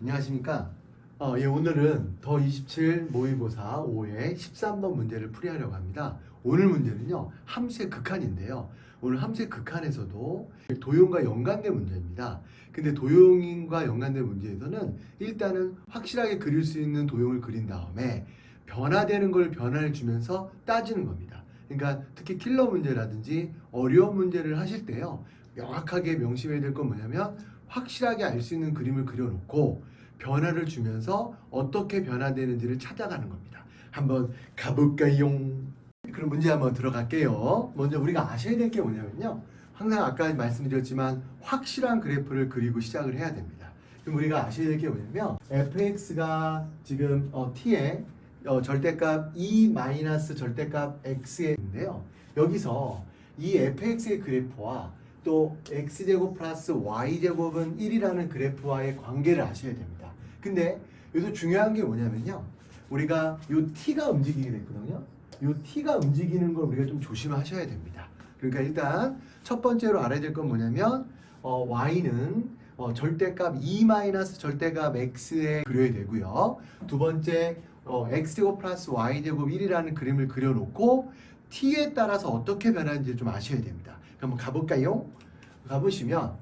안녕하십니까? 오늘은 더27 모의고사 5의 13번 문제를 풀이하려고 합니다. 오늘 문제는요, 함수의 극한인데요. 오늘 함수의 극한에서도 도형과 연관된 문제입니다. 근데 도형과 연관된 문제에서는 일단은 확실하게 그릴 수 있는 도형을 그린 다음에 변화되는 걸 변화를 주면서 따지는 겁니다. 그러니까 특히 킬러 문제라든지 어려운 문제를 하실 때요, 명확하게 명심해야 될 건 뭐냐면 확실하게 알 수 있는 그림을 그려놓고 변화를 주면서 어떻게 변화되는지를 찾아가는 겁니다. 한번 가볼까요? 그럼 문제 한번 들어갈게요. 먼저 우리가 아셔야 될 게 뭐냐면요, 항상 아까 말씀드렸지만 확실한 그래프를 그리고 시작을 해야 됩니다. 그럼 우리가 아셔야 될 게 뭐냐면 fx가 지금 t의 절대값 e 마이너스 절대값 x에 있는데요. 여기서 이 fx의 그래프와 또 x제곱 플러스 y제곱은 1이라는 그래프와의 관계를 아셔야 됩니다. 근데 여기서 중요한 게 뭐냐면요, 우리가 요 t가 움직이게 됐거든요. 요 t가 움직이는 걸 우리가 좀 조심하셔야 됩니다. 그러니까 일단 첫 번째로 알아야 될 건 뭐냐면 y는 절대값 e 마이너스 절대값 x에 그려야 되고요. 두 번째 x제곱 플러스 y제곱 1이라는 그림을 그려놓고 t에 따라서 어떻게 변하는지 좀 아셔야 됩니다. 한번 가볼까요? 가보시면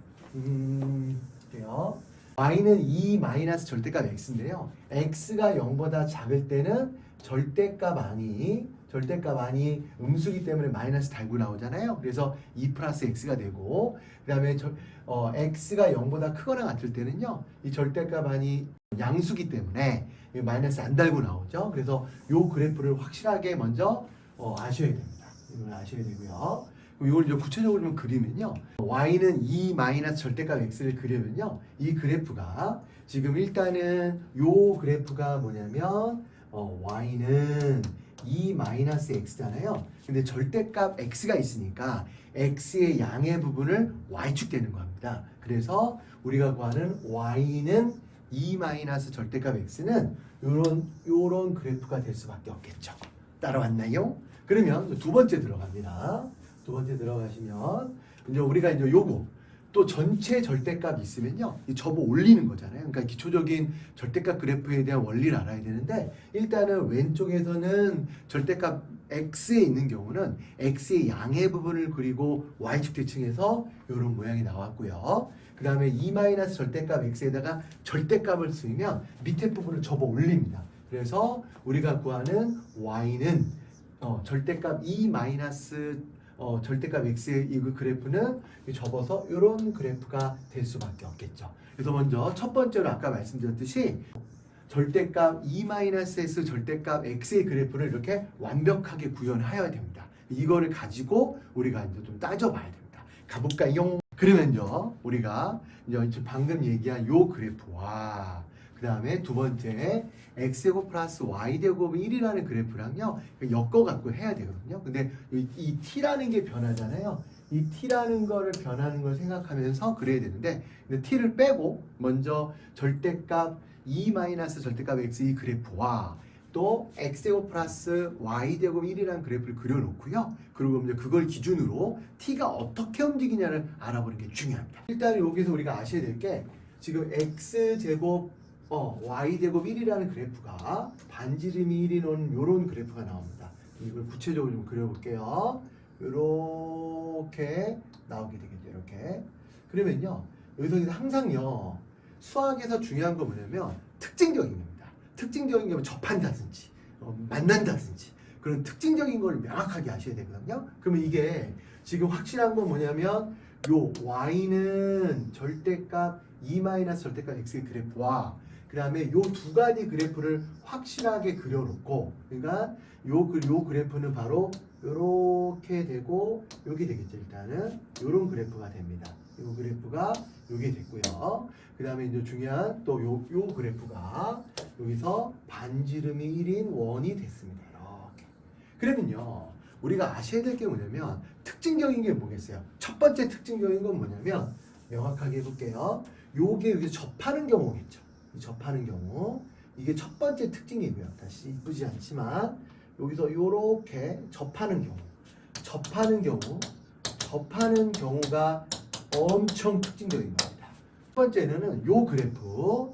볼게요. y는 2 마이너스 절대값 x인데요. x가 0보다 작을 때는 절대값 안이 음수기 때문에 마이너스 달고 나오잖아요. 그래서 2 플러스 x가 되고, 그 다음에 x가 0보다 크거나 같을 때는요, 이 절대값 안이 양수기 때문에 마이너스 안 달고 나오죠. 그래서 요 그래프를 확실하게 먼저 아셔야 됩니다. 이걸 아셔야 되고요. 이걸 이제 구체적으로 좀 그리면요, y는 2 마이너스 절대값 x를 그리면요, 이 그래프가 지금 일단은 요 그래프가 뭐냐면 y는 2 마이너스 x잖아요. 근데 절대값 x가 있으니까 x의 양의 부분을 y축 되는 겁니다. 그래서 우리가 구하는 y는 2 마이너스 절대값 x는 요런 그래프가 될 수밖에 없겠죠. 따라왔나요? 그러면 두 번째 들어갑니다. 두 번째 들어가시면 이제 우리가 이제 요거 또 전체 절대값 있으면요, 이 접어 올리는 거잖아요. 그러니까 기초적인 절대값 그래프에 대한 원리를 알아야 되는데, 일단은 왼쪽에서는 절대값 x에 있는 경우는 x의 양의 부분을 그리고 y축 대칭해서 이런 모양이 나왔고요. 그 다음에 2 마이너스 절대값 x에다가 절대값을 쓰면 밑에 부분을 접어 올립니다. 그래서 우리가 구하는 y는 절대값 2 마이너스 절대값 x의 이 그래프는 접어서 이런 그래프가 될 수밖에 없겠죠. 그래서 먼저 첫 번째로 아까 말씀드렸듯이 절대값 e-s 절대값 x의 그래프를 이렇게 완벽하게 구현해야 됩니다. 이거를 가지고 우리가 이제 좀 따져봐야 됩니다. 가볼까요? 그러면요, 우리가 이제 방금 얘기한 요 그래프와 그 다음에 두 번째 x제곱 플러스 y제곱 1이라는 그래프랑요, 엮어갖고 해야 되거든요. 근데 이 t라는 게 변하잖아요. 이 t라는 거를 변하는 걸 생각하면서 그래야 되는데, 근데 t를 빼고 먼저 절대값 2 마이너스 절대값 x 이 그래프와 또 x제곱 플러스 y제곱 1이라는 그래프를 그려놓고요. 그리고 이제 그걸 기준으로 t가 어떻게 움직이냐를 알아보는 게 중요합니다. 일단 여기서 우리가 아셔야 될 게, 지금 x제곱 y제곱 1이라는 그래프가 반지름이 1이 놓은 요런 그래프가 나옵니다. 이걸 구체적으로 좀 그려볼게요. 요렇게 나오게 되겠죠. 이렇게. 그러면요, 여기서 항상요, 수학에서 중요한 건 뭐냐면 특징적인 겁니다. 특징적인 게 뭐 접한다든지 만난다든지 그런 특징적인 걸 명확하게 아셔야 되거든요. 그러면 이게 지금 확실한 건 뭐냐면 요 y는 절대값 2 마이너스 절대값 x의 그래프와 그 다음에 요 두 가지 그래프를 확실하게 그려놓고, 그러니까 요 그래프는 바로 요렇게 되고 요게 되겠죠. 일단은 요런 그래프가 됩니다. 요 그래프가 요게 됐고요. 그 다음에 이제 중요한 또 요 그래프가 여기서 반지름이 1인 원이 됐습니다. 이렇게. 그러면요, 우리가 아셔야 될 게 뭐냐면 특징적인 게 뭐겠어요? 첫 번째 특징적인 건 뭐냐면 명확하게 해볼게요. 요게 여기 접하는 경우겠죠. 접하는 경우, 이게 첫 번째 특징이고요. 다시 이쁘지 않지만 여기서 요렇게 접하는 경우가 엄청 특징적인 겁니다. 첫 번째는 요 그래프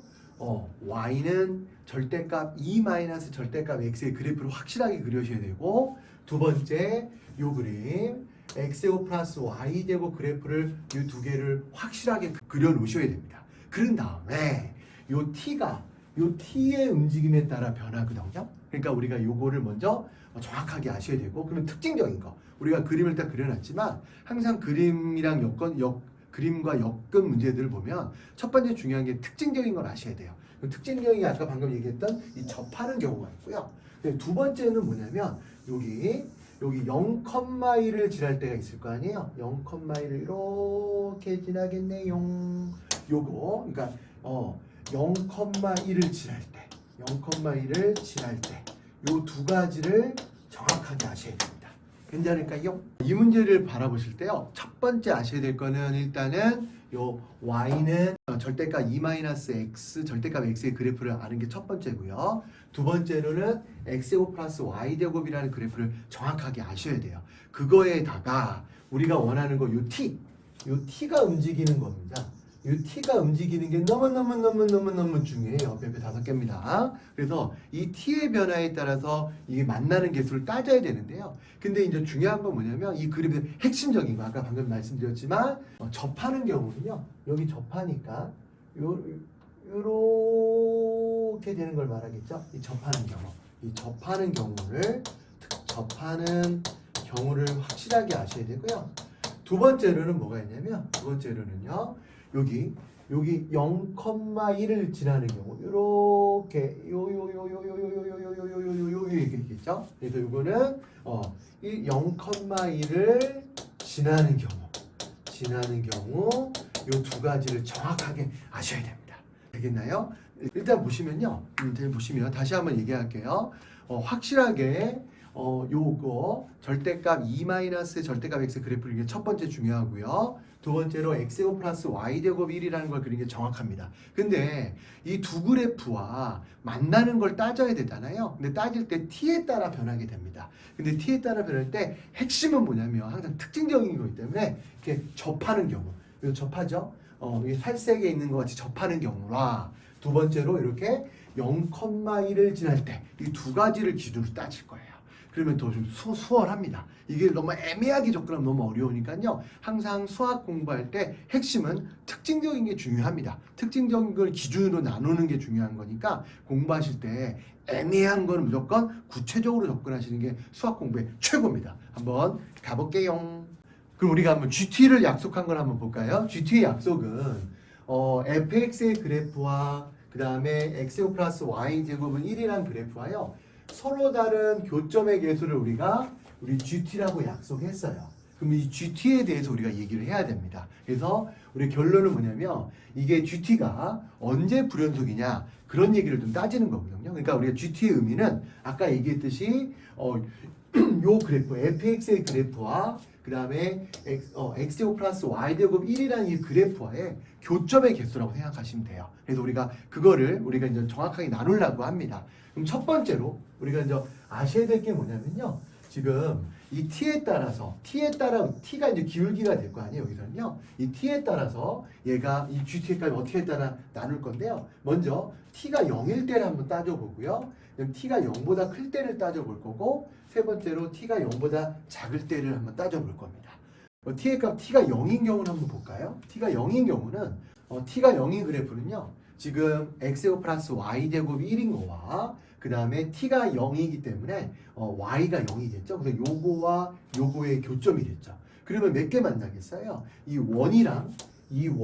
y는 절대값 2 마이너스 절대값 x의 그래프를 확실하게 그려셔야 되고, 두 번째 요 그림 x제곱 플러스 y제곱 그래프를 이 두 개를 확실하게 그려 놓으셔야 됩니다. 그런 다음에 요 t의 움직임에 따라 변하거든요. 그러니까 우리가 요거를 먼저 정확하게 아셔야 되고, 그러면 특징적인 거 우리가 그림을 딱 그려놨지만 항상 그림이랑 그림과 엮은 문제들을 보면 첫 번째 중요한 게 특징적인 걸 아셔야 돼요. 특징적인 게 아까 방금 얘기했던 이 접하는 경우가 있고요. 두 번째는 뭐냐면 여기 0,1을 지날 때가 있을 거 아니에요. 0,1을 이렇게 지나겠네요. 요거 그러니까 0,1을 지날 때, 0,1을 지날 때 요 두 가지를 정확하게 아셔야 됩니다. 괜찮을까요? 이 문제를 바라보실 때요, 첫 번째 아셔야 될 거는 일단은 요 y는 절대값 2-x, 절대값 x의 그래프를 아는 게 첫 번째고요. 두 번째로는 x제곱 플러스 y제곱이라는 그래프를 정확하게 아셔야 돼요. 그거에다가 우리가 원하는 거 요 t가 움직이는 겁니다. 이 t가 움직이는 게 너무 중요해요. 별표 5개입니다. 그래서 이 t의 변화에 따라서 이게 만나는 개수를 따져야 되는데요. 근데 이제 중요한 건 뭐냐면 이 그림의 핵심적인 거 아까 방금 말씀드렸지만 접하는 경우는요. 여기 접하니까 요렇게 되는 걸 말하겠죠. 이 접하는 경우를 확실하게 아셔야 되고요. 두 번째로는 뭐가 있냐면 여기 0,1을 지나는 경우 이렇게 이렇게 있겠죠. 그래서 이거는 0,1을 지나는 경우 이 두 가지를 정확하게 아셔야 됩니다. 되겠나요? 일단 보시면요. 보시면 다시 한번 얘기할게요. 확실하게 요거 절대값 2 마이너스 절대값 x 그래프를 그리는 게 첫 번째 중요하고요. 두 번째로 x제곱 플러스 y제곱 1이라는 걸 그리는 게 정확합니다. 근데 이 두 그래프와 만나는 걸 따져야 되잖아요. 근데 따질 때 t에 따라 변하게 됩니다. 근데 t에 따라 변할 때 핵심은 뭐냐면 항상 특징적인 거기 때문에 이렇게 접하는 경우, 이거 접하죠? 이 살색에 있는 것 같이 접하는 경우라, 두 번째로 이렇게 0,1을 지날 때 이 두 가지를 기준으로 따질 거예요. 그러면 더 좀 수월합니다. 이게 너무 애매하게 접근하면 너무 어려우니까요. 항상 수학 공부할 때 핵심은 특징적인 게 중요합니다. 특징적인 걸 기준으로 나누는 게 중요한 거니까 공부하실 때 애매한 거는 무조건 구체적으로 접근하시는 게 수학 공부의 최고입니다. 한번 가볼게요. 그럼 우리가 한번 GT를 약속한 걸 한번 볼까요? GT의 약속은 fx의 그래프와 그 다음에 x제곱 플러스 y제곱은 1이라는 그래프와요. 서로 다른 교점의 개수를 우리 GT라고 약속했어요. 그럼 이 GT에 대해서 우리가 얘기를 해야 됩니다. 그래서 우리 결론은 뭐냐면 이게 GT가 언제 불연속이냐 그런 얘기를 좀 따지는 거거든요. 그러니까 우리가 GT의 의미는 아까 얘기했듯이 요 그래프 fx의 그래프와 그 다음에 x제곱 플러스 y제곱 1이라는 이 그래프와의 교점의 개수라고 생각하시면 돼요. 그래서 우리가 이제 정확하게 나누려고 합니다. 그럼 첫 번째로 우리가 이제 아셔야 될 게 뭐냐면요. 지금 이 t에 따라 t가 이제 기울기가 될 거 아니에요. 여기서는요. 이 t에 따라서 얘가 이 GT까지 어떻게 따라 나눌 건데요. 먼저 t가 0일 때를 한번 따져보고요. 그럼 t가 0보다 클 때를 따져볼 거고, 세 번째로 t가 0보다 작을 때를 한번 따져볼 겁니다. t의 값 t가 0인 경우는 한번 볼까요? t가 0인 경우는 t가 0인 그래프는요. 지금 x제곱 플러스 y제곱이 1인 거와 그 다음에 t가 0이기 때문에 y가 0이겠죠. 그래서 요거와 요거의 교점이 됐죠. 그러면 몇 개 만나겠어요? 이 원이랑 요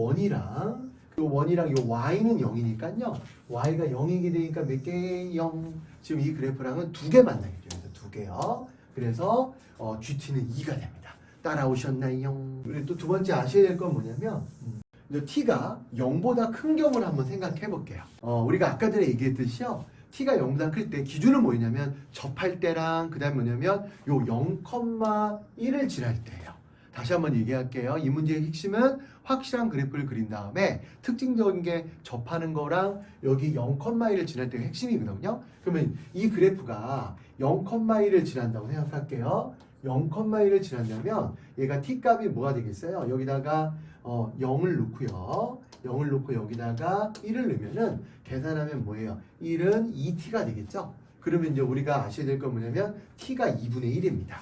y는 0이니까요. y가 0이게 되니까 몇 개? 0. 지금 이 그래프랑은 두 개 만나겠죠. 그래서 두 개요. 그래서 GT는 2가 됩니다. 따라오셨나요? 그리고 또 두 번째 아셔야 될 건 뭐냐면 t가 0보다 큰 경우를 한번 생각해 볼게요. 우리가 아까 전에 얘기했듯이요. t가 0보다 클 때 기준은 뭐냐면 접할 때랑 그 다음 뭐냐면 요 0,1을 지날 때예요. 다시 한번 얘기할게요. 이 문제의 핵심은 확실한 그래프를 그린 다음에 특징적인 게 접하는 거랑 여기 0,1을 지날 때가 핵심이거든요. 그러면 이 그래프가 0,1을 지난다고 생각할게요. 0,1을 지난다면 얘가 t값이 뭐가 되겠어요? 여기다가 0을 넣고요. 0을 넣고 여기다가 1을 넣으면은 계산하면 뭐예요? 1은 2t가 되겠죠? 그러면 이제 우리가 아셔야 될 건 뭐냐면 t가 2분의 1입니다.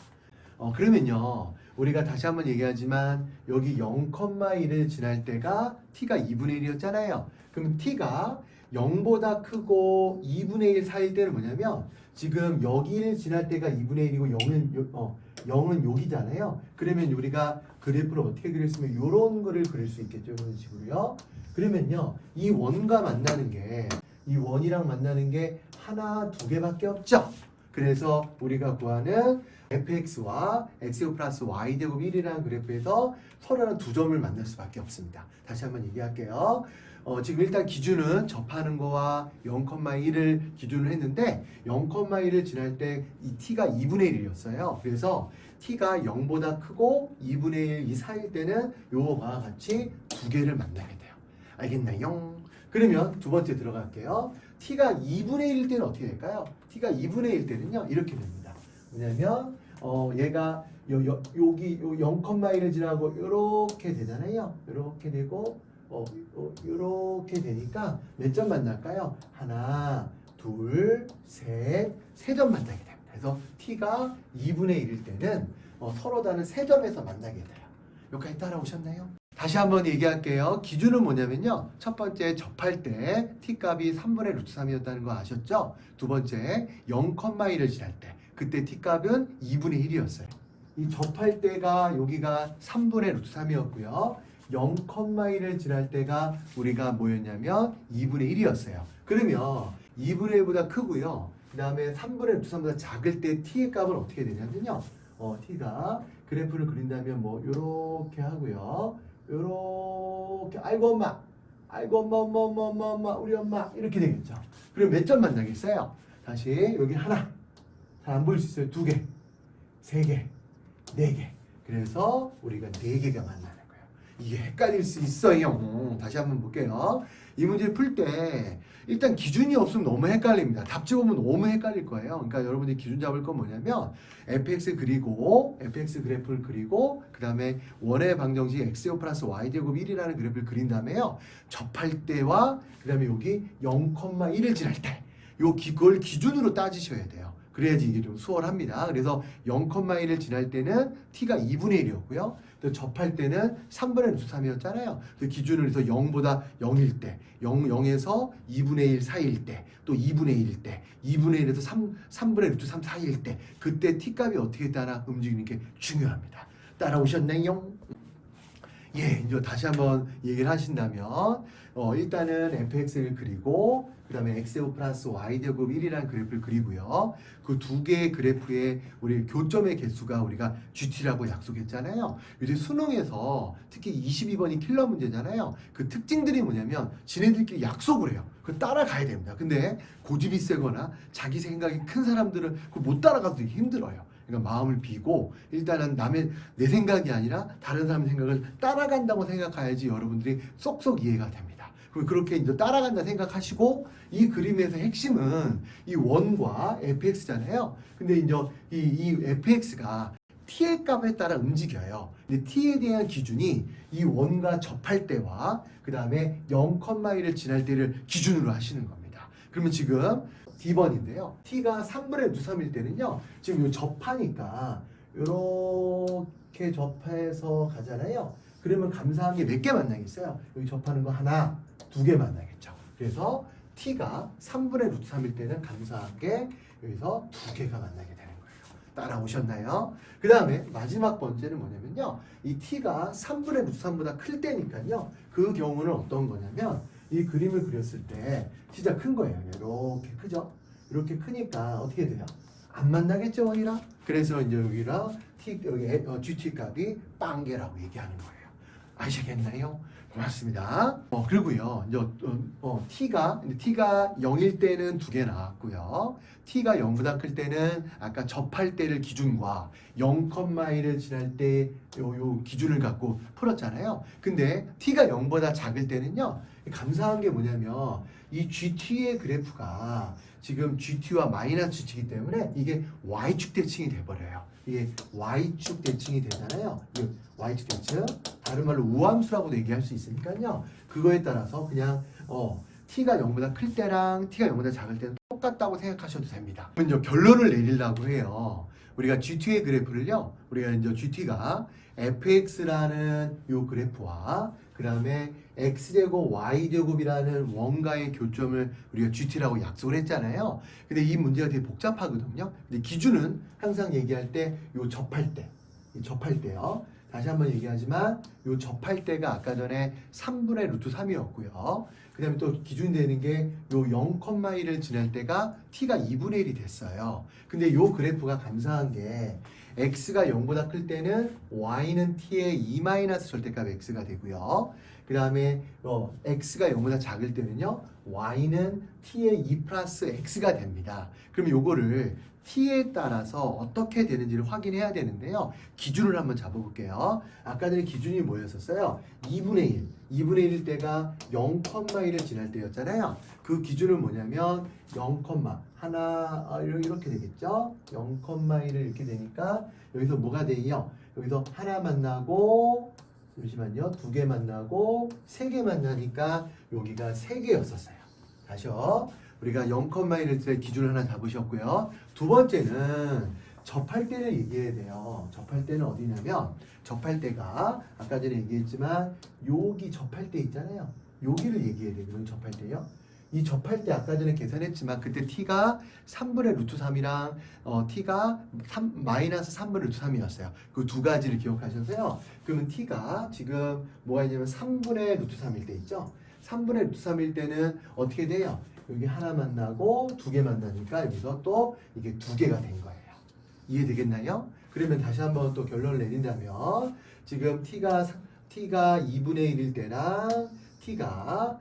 그러면요. 우리가 다시 한번 얘기하지만 여기 0,1을 지날 때가 t가 2분의 1이었잖아요. 그럼 t가 0보다 크고 2분의 1 사이일 때는 뭐냐면 지금 여기를 지날 때가 2분의 1이고 0은 여기잖아요. 그러면 우리가 그래프를 어떻게 그렸으면 이런 거를 그릴 수 있겠죠. 이런 식으로요. 그러면요. 이 원과 만나는 게 이 원이랑 만나는 게 하나, 두 개밖에 없죠. 그래서 우리가 구하는 fx와 x 플러스 y 제곱 1이라는 그래프에서 서로는 두 점을 만날 수밖에 없습니다. 다시 한번 얘기할게요. 지금 일단 기준은 접하는 거와 0,1을 기준으로 했는데 0,1을 지날 때 이 t가 2분의 1이었어요. 그래서 t가 0보다 크고 2분의 1 이 사이일 때는 요거와 같이 두 개를 만나게 돼요. 알겠나요? 그러면 두 번째 들어갈게요. t가 2분의 1일 때는 어떻게 될까요? t가 2분의 1일 때는요. 이렇게 됩니다. 뭐냐면 얘가 여기 0,1을 지나고 이렇게 되잖아요. 이렇게 되고 이렇게 되니까 몇 점 만날까요? 하나, 둘, 셋, 세 점 만나게 됩니다. 그래서 t가 2분의 1일 때는 서로 다른 세 점에서 만나게 돼요. 여기까지 따라오셨나요? 다시 한번 얘기할게요. 기준은 뭐냐면요. 첫 번째 접할 때 t값이 3분의 루트 3이었다는 거 아셨죠? 두 번째 0,1을 지날 때 그때 t값은 2분의 1이었어요. 이 접할 때가 여기가 3분의 루트 3이었고요. 0,1을 지날 때가 우리가 뭐였냐면 2분의 1이었어요. 그러면 2분의 1보다 크고요. 그 다음에 3분의 루트 3보다 작을 때 t의 값은 어떻게 되냐면요. t가 그래프를 그린다면 뭐 요렇게 하고요. 요렇게 아이고 엄마 우리 엄마 이렇게 되겠죠. 그럼 몇 점 만나겠어요? 다시 여기 하나 잘 안 보일 수 있어요. 두 개, 세 개, 네 개. 그래서 우리가 네 개가 만나는 거예요. 이게 헷갈릴 수 있어요. 다시 한번 볼게요. 이 문제 풀 때 일단 기준이 없으면 너무 헷갈립니다. 답 찍으면 너무 헷갈릴 거예요. 그러니까 여러분들이 기준 잡을 건 뭐냐면 fx 그리고 fx 그래프를 그리고 그 다음에 원의 방정식 x 플러스 y 제곱 1이라는 그래프를 그린 다음에요. 접할 때와 그 다음에 여기 0,1을 지날 때 그걸 기준으로 따지셔야 돼요. 그래야지 이게 좀 수월합니다. 그래서 0,1을 지날 때는 t가 2분의 1이었고요. 또 접할 때는 3분의 루트 3이었잖아요. 그 기준을 해서 0보다 0일 때, 0에서 2분의 1 사이일 때, 또 2분의 1일 때, 2분의 1에서 3분의 루트 3 사이일 때, 그때 t값이 어떻게 따라 움직이는 게 중요합니다. 따라오셨나요? 예, 이제 다시 한번 얘기를 하신다면 일단은 fx를 그리고 그 다음에 x 플러스 y 제곱 1이라는 그래프를 그리고요. 그 두 개의 그래프의 우리 교점의 개수가 우리가 GT라고 약속했잖아요. 요새 수능에서 특히 22번이 킬러 문제잖아요. 그 특징들이 뭐냐면 지네들끼리 약속을 해요. 그 따라가야 됩니다. 근데 고집이 세거나 자기 생각이 큰 사람들은 그걸 못 따라가도 되게 힘들어요. 그러니까 마음을 비고 일단은 내 생각이 아니라 다른 사람 생각을 따라간다고 생각해야지 여러분들이 쏙쏙 이해가 됩니다. 그럼 그렇게 이제 따라간다 생각하시고 이 그림에서 핵심은 이 원과 fx잖아요. 근데 이제 이 fx가 t의 값에 따라 움직여요. 근데 t에 대한 기준이 이 원과 접할 때와 그 다음에 0,1을 지날 때를 기준으로 하시는 겁니다. 그러면 지금 D번인데요. t가 3분의 루트 3일 때는요. 지금 요 접하니까 이렇게 접해서 가잖아요. 그러면 감사한 게 몇 개 만나겠어요? 여기 접하는 거 하나, 두 개 만나겠죠. 그래서 t가 3분의 루트 3일 때는 감사한 게 여기서 두 개가 만나게 되는 거예요. 따라오셨나요? 그 다음에 마지막 번째는 뭐냐면요. 이 t가 3분의 루트 3보다 클 때니까요. 그 경우는 어떤 거냐면 이 그림을 그렸을 때 진짜 큰 거예요. 이렇게 크죠? 이렇게 크니까 어떻게 돼요? 안 만나겠죠, 원이랑? 그래서 이제 여기랑 여기 GT 값이 빵개라고 얘기하는 거예요. 아시겠나요? 고맙습니다. 그리고요, 이제 t가 0일 때는 두 개 나왔고요. t가 0보다 클 때는 아까 접할 때를 기준과 0,1을 지날 때 요 기준을 갖고 풀었잖아요. 근데 t가 0보다 작을 때는요, 감사한 게 뭐냐면 이 GT의 그래프가 지금 GT와 마이너스 GT이기 때문에 이게 Y축 대칭이 돼버려요. 이게 Y축 대칭이 되잖아요. 이 Y축 대칭, 다른 말로 우함수라고도 얘기할 수 있으니까요. 그거에 따라서 그냥 T가 0보다 클 때랑 T가 0보다 작을 때는 똑같다고 생각하셔도 됩니다. 그럼 이제 결론을 내리려고 해요. 우리가 GT의 그래프를요, 우리가 이제 GT가 fx라는 요 그래프와 그 다음에 x제곱 y제곱이라는 원가의 교점을 우리가 GT라고 약속을 했잖아요. 근데 이 문제가 되게 복잡하거든요. 근데 기준은 항상 얘기할 때 요 접할 때, 이 접할 때요. 다시 한번 얘기하지만 요 접할 때가 아까 전에 3분의 루트 3이었고요. 그 다음에 또 기준이 되는 게 요 0,1을 지날 때가 t가 2분의 1이 됐어요. 근데 요 그래프가 감사한 게 x가 0보다 클 때는 y는 t의 2 마이너스 절대값 x가 되고요. 그 다음에 x가 0보다 작을 때는요, y는 t의 2 플러스 x가 됩니다. 그럼 요거를 t에 따라서 어떻게 되는지를 확인해야 되는데요. 기준을 한번 잡아볼게요. 아까 전에 기준이 뭐였었어요? 2분의 1. 2분의 1일 때가 0,1을 지날 때였잖아요. 그 기준은 뭐냐면 0, 하나 이렇게 되겠죠? 0,1을 이렇게 되니까 여기서 뭐가 돼요? 여기서 하나 만나고 잠시만요. 두 개 만나고 세 개 만나니까 여기가 세 개였었어요. 다시요. 우리가 0,1일 때 기준을 하나 잡으셨고요. 두 번째는 접할 때를 얘기해야 돼요. 접할 때는 어디냐면 접할 때가 아까 전에 얘기했지만 여기 접할 때 있잖아요. 여기를 얘기해야 되거든요. 접할 때요. 이 접할 때 아까 전에 계산했지만 그때 t가 3분의 루트 3이랑 t가 마이너스 3분의 루트 3이었어요. 그 두 가지를 기억하셔서요. 그러면 t가 지금 뭐가 있냐면 3분의 루트 3일 때 있죠. 3분의 루트 3일 때는 어떻게 돼요? 여기 하나 만나고 두 개 만나니까 여기서 또 이게 두 개가 된 거예요. 이해되겠나요? 그러면 다시 한번 또 결론을 내린다면 지금 t가 2분의 1일 때랑 t가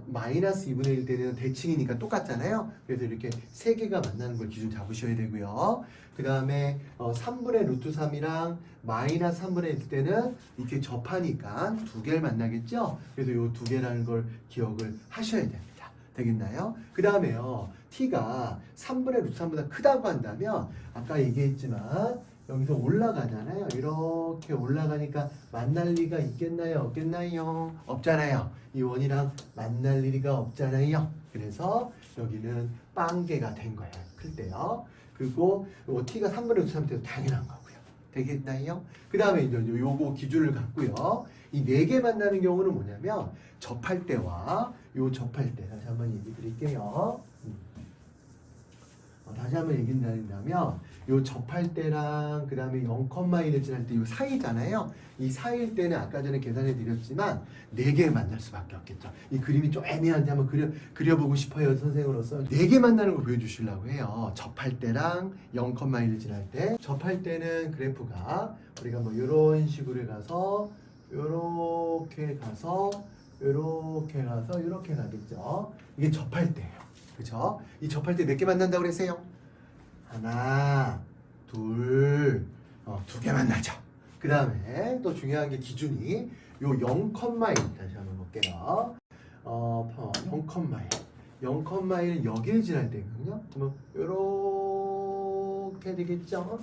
마이너스 2분의 1 때는 대칭이니까 똑같잖아요. 그래서 이렇게 세 개가 만나는 걸 기준 잡으셔야 되고요. 그 다음에 3분의 루트 3이랑 마이너스 3분의 1 때는 이렇게 접하니까 두 개를 만나겠죠. 그래서 이 두 개라는 걸 기억을 하셔야 됩니다. 되겠나요? 그 다음에요. t가 3분의 루트 3보다 크다고 한다면 아까 얘기했지만 여기서 올라가잖아요. 이렇게 올라가니까 만날 리가 있겠나요? 없겠나요? 없잖아요. 이 원이랑 만날 리가 없잖아요. 그래서 여기는 빵개가 된 거예요. 클 때요. 그리고 t가 3분의 루트 3 때도 당연한 거고요. 되겠나요? 그 다음에 이제 요거 기준을 갖고요. 이 네 개 만나는 경우는 뭐냐면 접할 때와 요 접할 때 다시 한번 얘기 드릴게요. 다시 한번 얘기 드린다면 요 접할 때랑 그 다음에 0,1을 지날 때 요 사이잖아요. 이 사이일 때는 아까 전에 계산해 드렸지만 4개 만날 수밖에 없겠죠. 이 그림이 좀 애매한데 한번 그려보고 싶어요. 선생으로서 4개 만나는 걸 보여주시려고 해요. 접할 때랑 0,1을 지날 때. 접할 때는 그래프가 우리가 뭐 이런 식으로 가서 요렇게 가서 요렇게 가서 요렇게 가겠죠. 이게 접할 때예요. 그죠? 이 접할 때 몇 개 만난다고 그랬어요? 하나, 둘, 두 개 만나죠. 그 다음에 또 중요한 게 기준이 요 0,1 다시 한번 볼게요. 0,1은 여기를 지날 때거든요. 그러면 요렇게 되겠죠?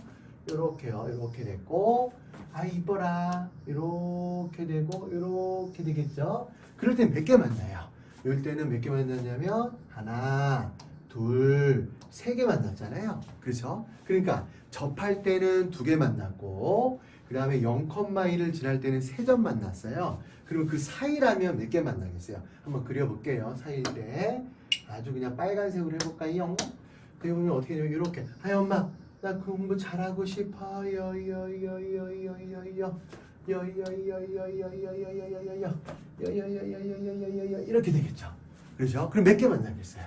요렇게요. 요렇게 됐고, 아 이뻐라. 요렇게 되고, 요렇게 되겠죠? 그럴 땐 몇 개 만나요? 이럴 때는 몇 개 만났냐면 하나, 둘, 세 개 만났잖아요. 그렇죠? 그러니까 접할 때는 두 개 만났고 그 다음에 0,1을 지날 때는 세 점 만났어요. 그러면 그 사이라면 몇 개 만나겠어요? 한번 그려볼게요. 사이일 때 아주 그냥 빨간색으로 해볼까요? 그러면 어떻게 되냐면 이렇게 아이 엄마 나 공부 잘하고 싶어요. 이렇게 되겠죠. 그렇죠? 그럼 몇 개 만나겠어요?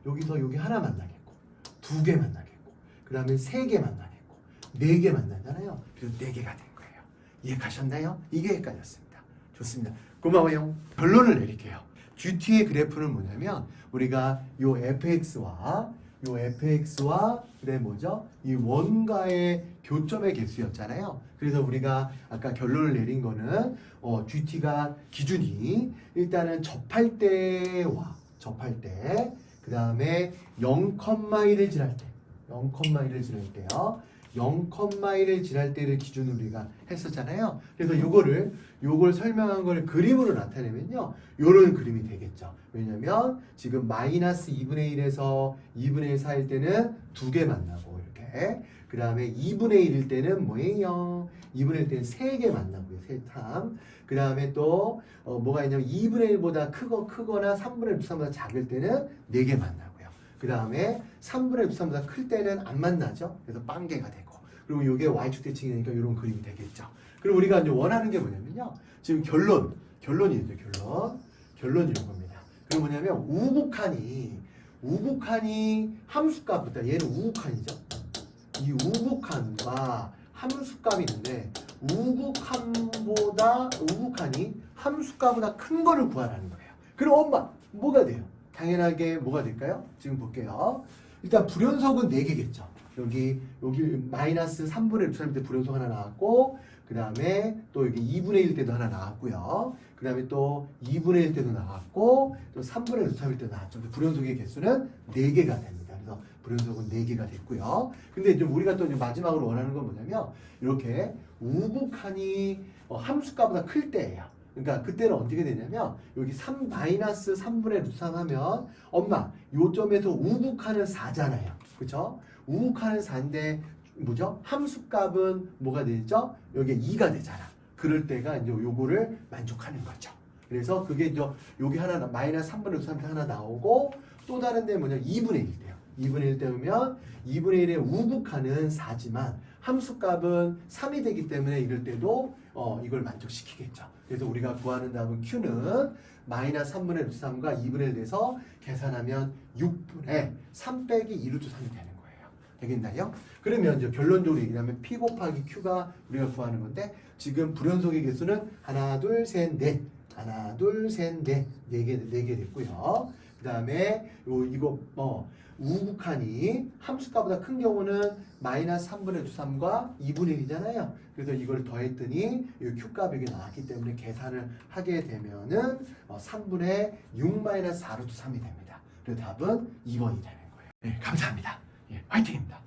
여기서 여기 하나 만나겠고, 두 개 만나겠고, 그 다음에 세 개 만나겠고, 네 개 만나잖아요. 그래서 네 개가 된 거예요. 이해 가셨나요? 이게 헷갈렸습니다. 좋습니다. 고마워요. 결론을 내릴게요. GT의 그래프는 뭐냐면 우리가 요 fx와 요 fx와 그다음에 뭐죠? 이 원과의 교점의 개수였잖아요. 그래서 우리가 아까 결론을 내린 거는 GT가 기준이 일단은 접할 때와 접할 때 그다음에 0,1을 지날 때 0,1을 지날 때요. 0,1을 지날 때를 기준으로 우리가 했었잖아요. 그래서 요걸 설명한 걸 그림으로 나타내면요. 요런 그림이 되겠죠. 왜냐면 지금 마이너스 2분의 1에서 2분의 1 사이일 때는 두 개 만나고 이렇게. 그 다음에 2분의 1일 때는 뭐예요? 2분의 1 때는 세 개 만나고요. 세 탐. 그 다음에 또 뭐가 있냐면 2분의 1보다 크거나 3분의 1, 2보다 작을 때는 네 개 만나고요. 그 다음에 3분의 1, 2보다 클 때는 안 만나죠. 그래서 빵개가 되고. 그리고 이게 y축 대칭이 되니까 이런 그림이 되겠죠. 그리고 우리가 이제 원하는 게 뭐냐면요. 지금 결론이죠. 결론이 이겁니다. 그리고 뭐냐면 우북한이 함수값보다 얘는 우북한이죠. 이 우북한과 함수값이 있는데 우북한이 함수값보다 큰 거를 구하라는 거예요. 그럼 엄마 뭐가 돼요? 당연하게 뭐가 될까요? 지금 볼게요. 일단 불연속은 4개겠죠. 여기 마이너스 3분의 1 때 불연속 하나 나왔고 그 다음에 또 여기 2분의 1 때도 하나 나왔고요. 그 다음에 또 2분의 1 때도 나왔고 또 3분의 1 때도 나왔죠. 불연속의 개수는 4개가 됩니다. 그래서 불연속은 4개가 됐고요. 근데 이제 우리가 또 이제 마지막으로 원하는 건 뭐냐면 이렇게 우북한이 함수값보다 클 때예요. 그러니까 그때는 어떻게 되냐면 여기 마이너스 3분의 3 하면 엄마 요점에서 우북한은 4잖아요. 그렇죠? 우북한은 4인데 뭐죠? 함수값은 뭐가 되죠? 여기 2가 되잖아. 그럴 때가 이제 요거를 만족하는 거죠. 그래서 그게 이제 여기 하나 마이너스 3분의 3 하나 나오고 또 다른 데 뭐냐? 2분의 1 돼요. 2분의 1 때면 2분의 1의 우북한은 4지만 함수값은 3이 되기 때문에 이럴 때도 이걸 만족시키겠죠. 그래서 우리가 구하는 답은 Q는 마이너스 3분의 3과 2분의 1 돼서 계산하면 6분의 3 빼기 2루트 3이 되는 거예요. 되겠나요? 그러면 이제 결론적으로 얘기하면 P 곱하기 Q가 우리가 구하는 건데 지금 불연속의 개수는 하나, 둘, 셋, 넷. 하나, 둘, 셋, 넷. 네 개 됐고요. 그 다음에 이거 우북한이 함수값보다 큰 경우는 마이너스 3분의 3과 2분의 1이잖아요. 그래서 이걸 더했더니 이 Q값이 여기 나왔기 때문에 계산을 하게 되면은 3분의 6 마이너스 4루트 3이 됩니다. 그래서 답은 2번이 되는 거예요. 네, 감사합니다. 예, 화이팅입니다.